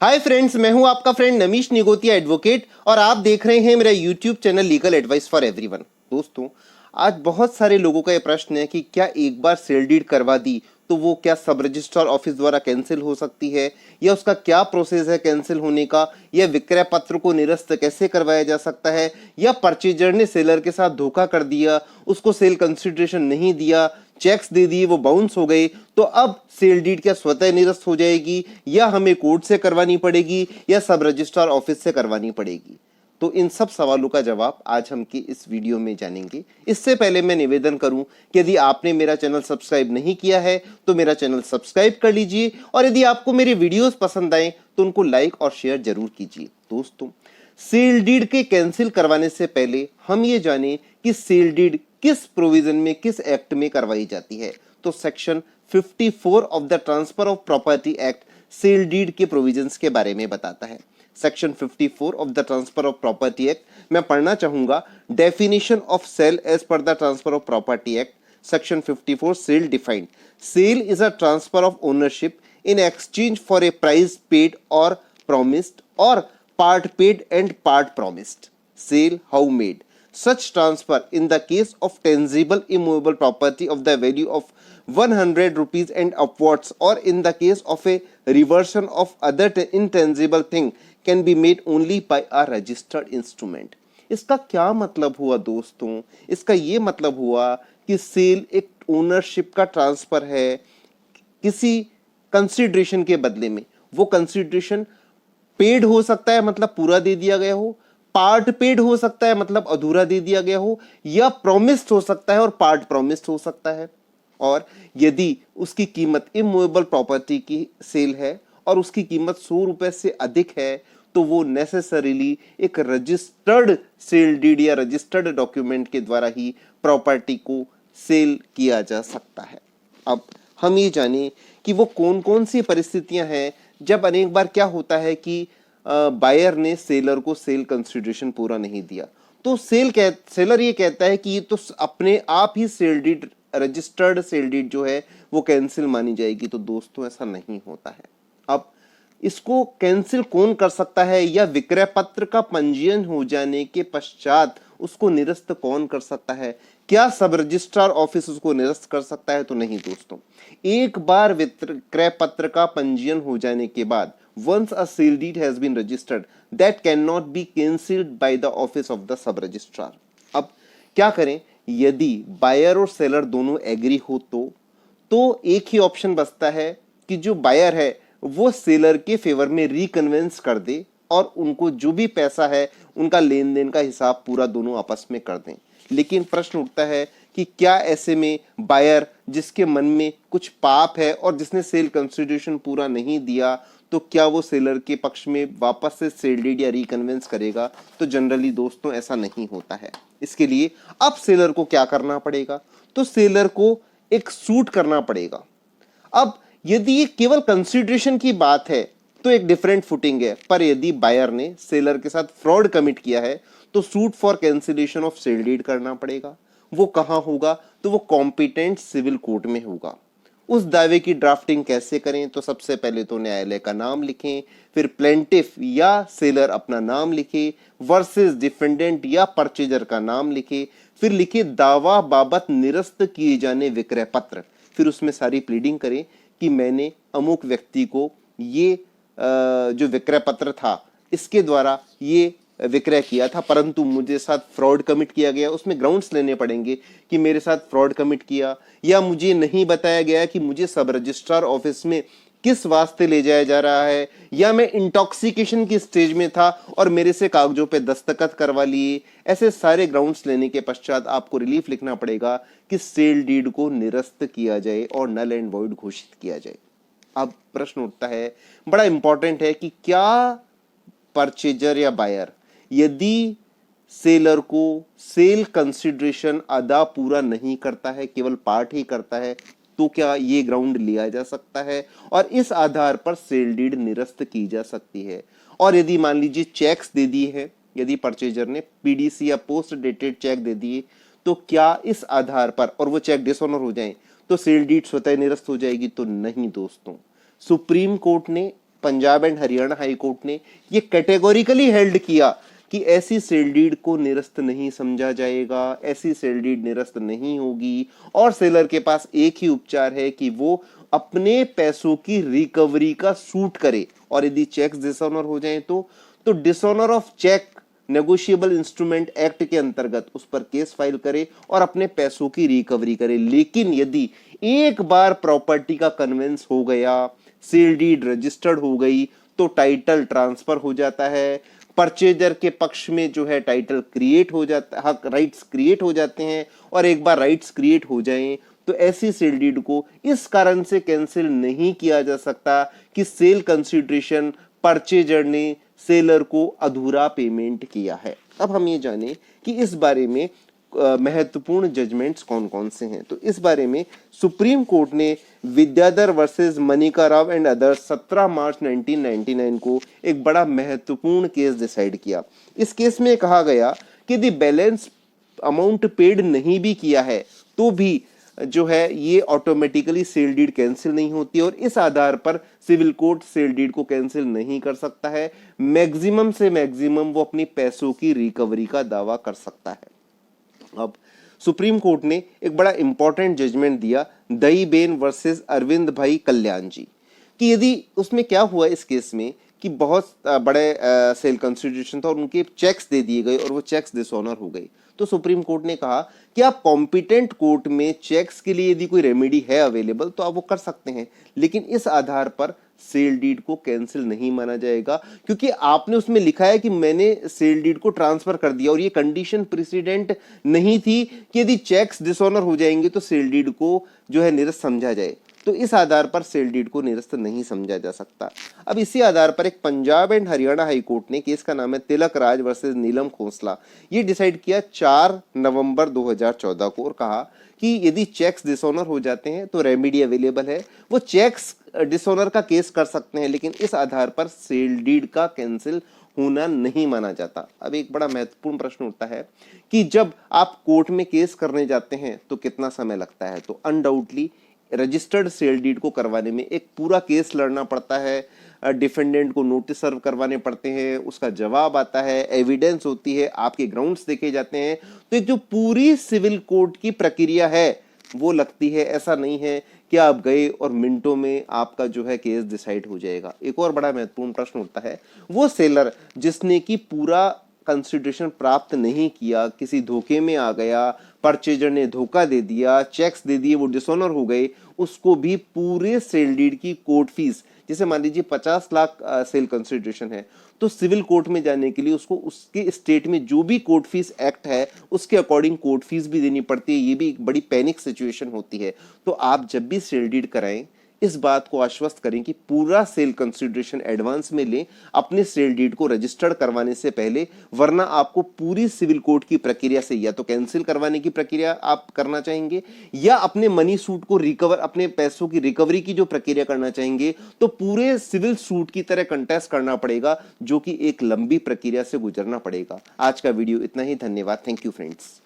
Hi friends, मैं हूं आपका फ्रेंड नमीश निगोतिया एडवोकेट और आप देख रहे हैं मेरा YouTube channel legal advice for everyone. दोस्तों, आज बहुत सारे लोगों का ये प्रश्न है कि क्या एक बार सेल डीड करवा दी तो वो क्या सब रजिस्ट्रार ऑफिस द्वारा कैंसिल हो सकती है, या उसका क्या प्रोसेस है कैंसिल होने का, या विक्रय पत्र को निरस्त कैसे करवाया जा सकता है, या परचेजर ने सेलर के साथ धोखा कर दिया, उसको सेल कंसिडरेशन नहीं दिया, चेक्स दे दिए, वो बाउंस हो गए, तो अब सेल डीड क्या स्वतः निरस्त हो जाएगी, या हमें कोर्ट से करवानी पड़ेगी, या सब रजिस्ट्रार ऑफिस से करवानी पड़ेगी। तो इन सब सवालों का जवाब आज हम की इस वीडियो में जानेंगे। इससे पहले मैं निवेदन करूं कि यदि आपने मेरा चैनल सब्सक्राइब नहीं किया है तो मेरा चैनल सब्सक्राइब कर लीजिए, और यदि आपको मेरे वीडियोस पसंद आए तो उनको लाइक और शेयर जरूर कीजिए। दोस्तों, सेल डीड के कैंसिल करवाने से पहले हम ये जानें कि सेल डीड किस प्रोविजन में, किस एक्ट में करवाई जाती है। तो section 54 of the transfer of property act sale deed के प्रोविजंस के बारे में बताता है। Section 54 of the transfer of property act मैं पढ़ना चाहूंगा। Definition of sale as per the transfer of property act, section 54, sale defined. Sale is a transfer of ownership in exchange for a price paid और promised or part paid and part promised. Sale how made. Such transfer in the case of tangible immovable property of the value of 100 rupees and upwards, or in the case of a reversion of other intangible thing, can be made only by a registered instrument. इसका क्या मतलब हुआ दोस्तों? इसका ये मतलब हुआ कि सेल एक ओनरशिप का ट्रांसफर है किसी कंसिडरेशन के बदले में। वो कंसिडरेशन पेड हो सकता है, मतलब पूरा दे दिया गया हो, पार्ट पेड हो सकता है, मतलब अधूरा दे दिया गया हो, या प्रोमिस्ड हो सकता है और पार्ट प्रोमिस्ड हो सकता है। और यदि उसकी कीमत इमूवेबल प्रॉपर्टी की सेल है और उसकी कीमत 100 रुपए से अधिक है तो वो नेसेसरीली एक रजिस्टर्ड सेल डीड या रजिस्टर्ड डॉक्यूमेंट के द्वारा ही प्रॉपर्टी को सेल किया जा सकता है। अब हम ये जानें कि वो कौन कौन सी परिस्थितियां हैं जब अनेक बार क्या होता है कि बायर ने सेलर को सेल कंसिडरेशन पूरा नहीं दिया, तो सेलर ये कहता है कि ये तो अपने आप ही sale deed, registered sale deed जो है वो कैंसिल मानी जाएगी। तो दोस्तों, ऐसा नहीं होता है। अब इसको कैंसिल कौन कर सकता है, या विक्रय पत्र का पंजीयन हो जाने के पश्चात उसको निरस्त कौन कर सकता है? क्या सब रजिस्ट्रार ऑफिस उसको निरस्त कर सकता है? तो नहीं दोस्तों, एक बार विक्रय पत्र का पंजीयन हो जाने के बाद, once a sale deed has been registered, that cannot be cancelled by the office of the sub registrar. अब क्या करें? यदि बायर और सेलर दोनों एग्री हो तो एक ही ऑप्शन बचता है कि जो बायर है वो सेलर के फेवर में रिकन्वेंस कर दे और उनको जो भी पैसा है उनका लेन देन का हिसाब पूरा दोनों आपस में कर दें। लेकिन प्रश्न उठता है कि क्या ऐसे में बायर, जिसके मन में कुछ पाप है और जिसने सेल कंसिडरेशन पूरा नहीं दिया, तो क्या वो सेलर के पक्ष में वापस से सेल डीड या रिकन्वेंस करेगा? तो जनरली दोस्तों ऐसा नहीं होता है। इसके लिए अब सेलर को क्या करना पड़ेगा? तो सेलर को एक सूट करना पड़ेगा। अब यदि ये केवल कंसिडरेशन की बात है तो एक डिफरेंट फुटिंग है, पर यदि बायर ने सेलर के साथ फ्रॉड कमिट किया है तो suit for cancellation of sale deed करना पड़ेगा। वो कहां होगा? तो वो कॉम्पिटेंट सिविल कोर्ट में होगा। उस दावे की ड्राफ्टिंग कैसे करें? तो सबसे पहले तो न्यायालय का नाम लिखें, फिर प्लेंटिफ या सेलर अपना नाम लिखे, वर्सेस डिफेंडेंट या परचेजर का नाम लिखे, फिर लिखे दावा बाबत निरस्त किए जाने विक्रय पत्र, फिर उसमें सारी प्लीडिंग करें कि मैंने अमुक व्यक्ति को ये जो विक्रय पत्र था इसके द्वारा ये विक्रय किया था, परंतु मुझे साथ फ्रॉड कमिट किया गया। उसमें ग्राउंड्स लेने पड़ेंगे कि मेरे साथ फ्रॉड कमिट किया, या मुझे नहीं बताया गया कि मुझे सब रजिस्ट्रार ऑफिस में किस वास्ते ले जाया जा रहा है, या मैं इंटॉक्सिकेशन की स्टेज में था और मेरे से कागजों पे दस्तखत करवा लिए। ऐसे सारे ग्राउंड्स लेने के पश्चात आपको रिलीफ लिखना पड़ेगा कि सेल डीड को निरस्त किया जाए और नल एंड वॉइड घोषित किया जाए। अब प्रश्न उठता है, बड़ा इंपॉर्टेंट है, कि क्या परचेजर या बायर यदि सेलर को सेल कंसिडरेशन अदा पूरा नहीं करता है, केवल पार्ट ही करता है, तो क्या ये ग्राउंड लिया जा सकता है और इस आधार पर सेल डीड निरस्त की जा सकती है? और यदि मान लीजिए चेक्स दे दिए हैं, यदि परचेजर ने पीडीसी या पोस्ट डेटेड चेक दे दिए, तो क्या इस आधार पर, और वो चेक डिसऑनर हो जाएं, तो सेल डीड स्वतः निरस्त हो जाएगी? तो नहीं दोस्तों, सुप्रीम कोर्ट ने Punjab and Haryana high court ने ये कैटेगोरिकली हेल्ड किया कि ऐसी सेल डीड को निरस्त नहीं समझा जाएगा, ऐसी सेल डीड निरस्त नहीं होगी और सेलर के पास एक ही उपचार है कि वो अपने पैसों की रिकवरी का सूट करे। और यदि चेक्स डिसऑनर हो जाएं तो dishonour of cheque negotiable instrument act के अंतर्गत उस पर केस फाइल करे और अपने पैसों की रिकवरी करे। लेकिन यदि एक बार प्रॉपर्टी का कन्वेंस हो गया, सेल डीड रजिस्टर्ड हो गई, तो टाइटल ट्रांसफर हो जाता है, परचेजर के पक्ष में जो है टाइटल क्रिएट हो जाता है, हक राइट्स क्रिएट हो जाते हैं। और एक बार राइट्स क्रिएट हो जाएं तो ऐसी सेल डीड को इस कारण से कैंसिल नहीं किया जा सकता कि सेल कंसिडरेशन परचेजर ने सेलर को अधूरा पेमेंट किया है। अब हम ये जानें कि इस बारे में महत्वपूर्ण जजमेंट्स कौन कौन से हैं। तो इस बारे में सुप्रीम कोर्ट ने Vidyadhar versus Manika Rao and others 17 मार्च 1999 को एक बड़ा महत्वपूर्ण केस डिसाइड किया। इस केस में कहा गया कि यदि बैलेंस अमाउंट पेड नहीं भी किया है तो भी जो है ये ऑटोमेटिकली सेल डीड कैंसिल नहीं होती और इस आधार पर सिविल कोर्ट सेल डीड को कैंसिल नहीं कर सकता है। मैक्सिमम से मैक्सिमम वो अपनी पैसों की रिकवरी का दावा कर सकता है। अब सुप्रीम कोर्ट ने एक बड़ा इंपॉर्टेंट जजमेंट दिया दई बेन वर्सेस अरविंद भाई कल्याण जी कि यदि उसमें क्या हुआ इस केस में कि बहुत बड़े सेल कंसिडरेशन था और उनके चेक्स दे दिए गए और वो चेक्स डिसऑनर हो गए। तो सुप्रीम कोर्ट ने कहा कि आप कॉम्पिटेंट कोर्ट में चेक्स के लिए यदि कोई रेमेडी है अवेलेबल तो आप वो कर सकते हैं, लेकिन इस आधार पर सेल डीड को कैंसिल नहीं माना जाएगा क्योंकि आपने उसमें लिखा है कि मैंने सेल डीड को ट्रांसफर कर दिया और ये कंडीशन प्रेसिडेंट नहीं थी कि यदि चेक्स डिसऑनर हो जाएंगे तो सेल डीड को जो है निरस्त समझा जाए। तो इस आधार पर सेल डीड को निरस्त नहीं समझा जा सकता। अब इसी आधार पर एक Punjab and Haryana high court ने, केस का नाम है तिलक राज वर्सेस नीलम खोसला, ये डिसाइड किया 4 नवंबर 2014 को और कहा कि यदि चेक्स डिसऑनर हो जाते हैं तो रेमेडी अवेलेबल है, वो चेक्स डिसऑनर का केस कर सकते हैं, लेकिन इस आधार पर सेल डीड का कैंसिल होना नहीं माना जाता। अब एक बड़ा महत्वपूर्ण प्रश्न उठता है कि जब आप कोर्ट में केस करने जाते हैं तो कितना समय लगता है। तो अनडाउटली रजिस्टर्ड सेल डीड को करवाने में एक पूरा केस लड़ना पड़ता है, डिफेंडेंट को नोटिस सर्व करवाने पड़ते हैं, उसका जवाब आता है, एविडेंस होती है, आपके ग्राउंड्स देखे जाते हैं। तो एक जो पूरी सिविल कोर्ट की प्रक्रिया है वो लगती है। ऐसा नहीं है कि आप गए और मिनटों में आपका जो है केस डिसाइड हो जाएगा। एक और बड़ा महत्वपूर्ण प्रश्न उठता है वो सेलर जिसने कि पूरा कंसिडरेशन प्राप्त नहीं किया, किसी धोखे में आ गया, परचेजर ने धोखा दे दिया, चेक्स दे दिए, वो डिसऑनर हो गए, उसको भी पूरे सेल डीड की कोर्ट फीस, जैसे मान लीजिए 50 लाख सेल कंसिडरेशन है तो सिविल कोर्ट में जाने के लिए उसको उसके स्टेट में जो भी कोर्ट फीस एक्ट है उसके अकॉर्डिंग कोर्ट फीस भी देनी पड़ती है। ये भी एक बड़ी पैनिक सिचुएशन होती है। तो आप जब भी सेल डीड कराएं इस बात को आश्वस्त करें कि पूरा सेल कंसिडरेशन एडवांस में लें अपने सेल डीड को रजिस्टर्ड करवाने से पहले, वरना आपको पूरी सिविल कोर्ट की प्रक्रिया से या तो कैंसिल करवाने की प्रक्रिया आप करना चाहेंगे या अपने मनी सूट को रिकवर, अपने पैसों की रिकवरी की जो प्रक्रिया करना चाहेंगे तो पूरे सिविल सूट की तरह कंटेस्ट करना पड़ेगा, जो कि एक लंबी प्रक्रिया से गुजरना पड़ेगा। आज का वीडियो इतना ही। धन्यवाद। Thank you friends.